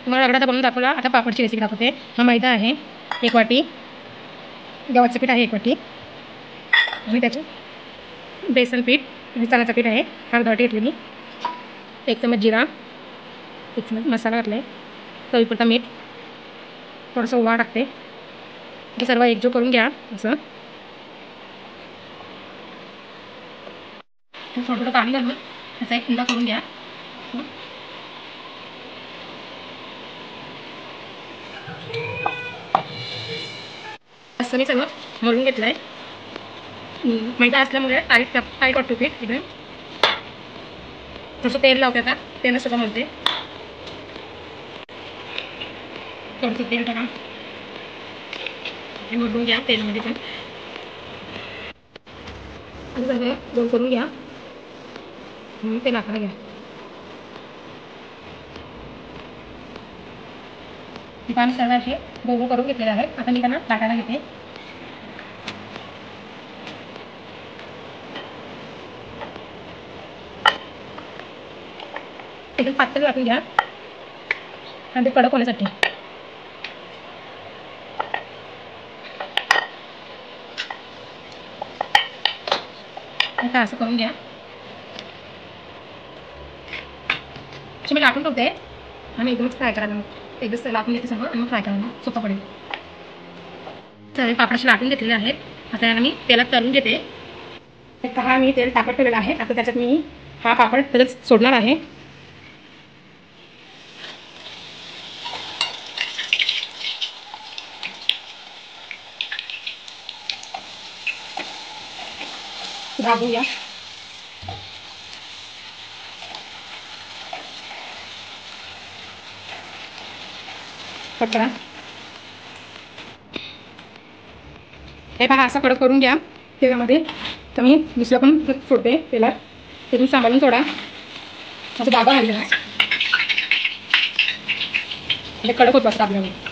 तुम्हाला रगडा बनवून दाखवला. आता पापडची रेसिपी दाखवते. हा मैदा आहे 1 वाटी, गव्हाचं पीठ आहे 1 वाटी आणि त्याचे बेसन पीठ आणि चण्याचं पीठ आहे अर्धा वाटी घेतलेली, 1 चमच जिरा, 1 चमच मसाला घातला आहे, चवीपुरता मीठ, थोडंसं ओवा टाकते. हे सर्व एकजीव करून घ्या. असं थोडं थोडं पाणी घालून असा एक उंडा करून घ्या. असं मी सगळं मळून घेतलं आहे. मैदा असल्यामुळे टाईट वाटतो पीठ इकडे. थोडंसं तेल लावते. आता तेल सगळं मळते. थोडंसं तेल टाका, मळून घ्या तेलामध्ये पण. सगळं गोल करून घ्या. तेल टाकायला घ्या. पाणी सर्व असे गोल करून घेतलेले आहे. आता मी त्यांना टाकायला घेते. एकदम पातळ वाटून घ्या आणि ते कडक होण्यासाठी. आता असं करून घ्या. मी लाटून ठेवते आणि एकदमच फ्राय करायला, एकदमच लाटून घेते सगळं आणि मग फ्राय करायला सोपं पडेल. तर पापडाचे लाटून घेतलेले आहेत. आता याला मी तेलात तळून घेते. हा मी तेल तापत ठेवलेलं आहे. आता त्याच्यात मी हा पापड त्याच्यात सोडणार आहे. दाबूया. कट करा. हे पहा असं कडक करून घ्या तेलामध्ये. तर मी दुसरं पण सोडते तेलात. ते तुम्ही सांभाळून सोडा. असं दाबा घालूया म्हणजे कडक होत बसतं आपल्याला.